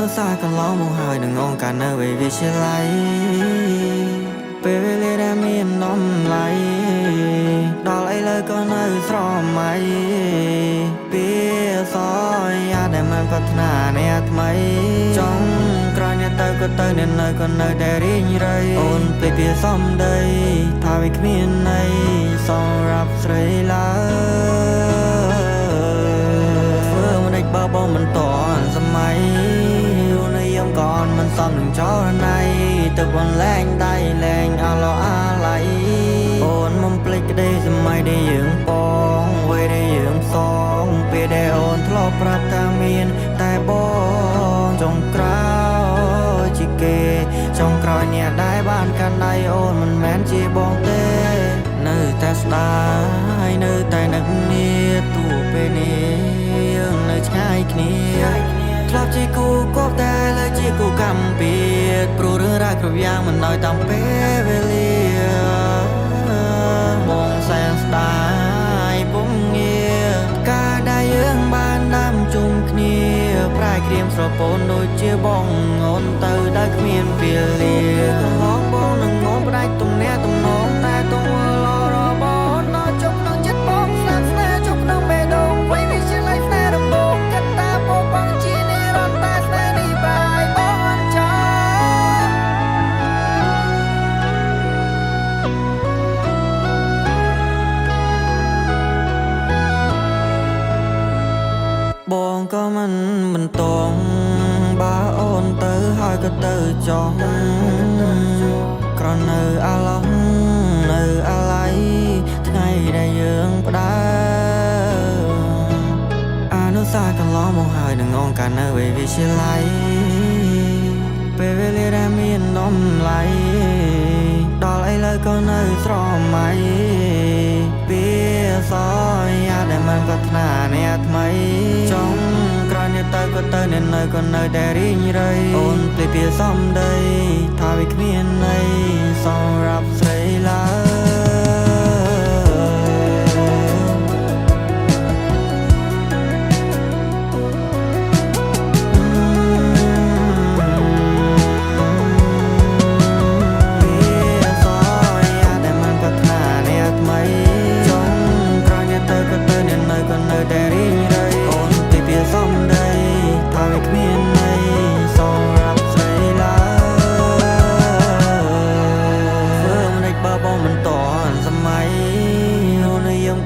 នុសាកន្លងមកហើយនឹងអង្គការនៅវិទ្យាល័យពេលវេលាដែលមាននំឡៃដល់ឥឡូវក៏នៅស្រមៃពីសយាដែលមិនប្រាថ្នាអ្នកថ្មីចង់ក្រោយអ្នកទៅក៏ទៅអ្នកនៅក៏នៅតែរីងរៃអូនពេលពីសំដីថាវាគ្មានន័យសម្រាប់ស្រីឡើយធ្វើមិនដេចបើបងមិនតន់សម័យនិយមក៏អត់មិនសមនឹងចរណៃទៅបនលែងដៃលែងអឡោអាឡៃអូនមិនភ្លេចក្តីសម័យដែលយើងបងវ័យដែលយើងសងពេលដែលអូនធ្លាប់ប្រាប់ថាមានតែបងចុងក្រោយជាគេចុងក្រោយអ្នកដែលបានកាន់ដៃអូនមិនមែនជាបងទេនៅតែស្ដាយនៅតែនឹកនាទោះពេលនេះយើងនៅឆ្ងាយគ្នាធ្លាប់ជាគូគប់តែលើជាគូកម្មពៀតព្រោះរឿងរ៉ាវគ្រប់យ៉ាងមិនឲ្យតាមពេលវេលាបងសែនស្ដាយពុំងារការដែលយើងបានដាំជុំគ្នាប្រែក្រៀមស្រពោនដូចជាបងអូនទៅដែលគ្មានពេលលាកន្លងបងនឹងងំផ្ដាច់ទំនាក់ទំនងតែទង្វើល្អរបស់ដល់ជុំក្នុងចិត្តបងស្នាប់ស្នេហ៍ជុំក្នុងបេះដូងវ័យវាជាលៃស្នេហ៍រំបងកត្តាពោបងជានិរន្តរ៍តែស្នេហ៍នេះបែបបងអញ្ចឹងបងក៏មិនបន្តបើអូនទៅហើយក៏ទៅចោះក្រនៅអាឡងនៅអាឡៃថ្ងៃដែលយើងផ្ដើអនុសាកន្លងមកហើយនឹងអង្គការនៅវិទ្យាល័យពេលវេលាដែលមាននំឡៃដល់ឥឡូវក៏នៅស្រមៃពីសយាដែលមិនប្រាថ្នាអ្នកថ្មីចង់ក្រោយអ្នកទៅក៏ទៅអ្នកនៅក៏នៅតែរីងរៃអូនពេលពីសំដីថាវាគ្មានន័យសម្រាប់ស្រីឡើ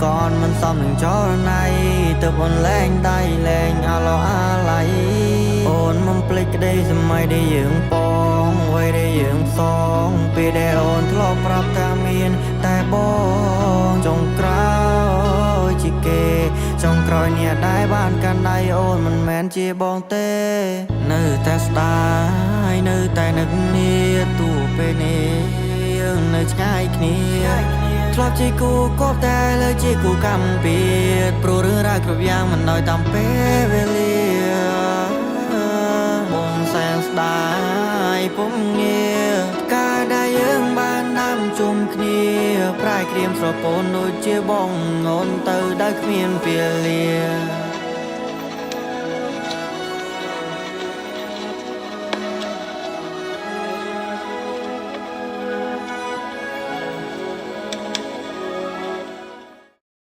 ก่อนมันซ้อมหนึ่งจอในแต่บนแรงได้แรงอาลออาไหลโอนมันปลิกได้สมัยได้ยืงปองไว้ได้ยืงสองปีได้โอนทลอบปรับตามีนแต่บองจงกล้าวจิเกจงกรอยเนี่ยได้บ้านกันได้โอนมันแมนจีบองเต้นึกแต่สไตล์นึกแต่นึกเนี่ยตัวเป็นเองนึกง่ายគ្នាធ្លាប់ជាគូគប់តែលើជាគូកម្មពៀតព្រោះរឿងរ៉ាវគ្រប់យ៉ាងមិនឲ្យតាមពេលវេលាបងសែនស្ដាយពុំងារការដែលយើងបានដាំជុំគ្នាប្រែក្រៀមស្រពោនដូចជាបងអូនទៅដែលគ្មានពេលលា